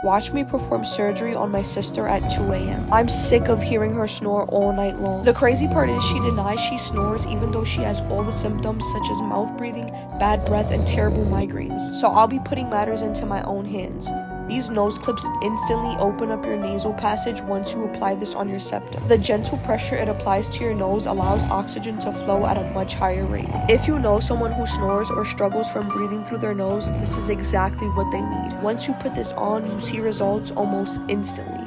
Watch me perform surgery on my sister at 2 a.m. I'm sick of hearing her snore all night long. The crazy part is she denies she snores even though she has all the symptoms such as mouth breathing, bad breath, and terrible migraines. So I'll be putting matters into my own hands. These nose clips instantly open up your nasal passage once you apply this on your septum. The gentle pressure it applies to your nose allows oxygen to flow at a much higher rate. If you know someone who snores or struggles from breathing through their nose, this is exactly what they need. Once you put this on, you see results almost instantly.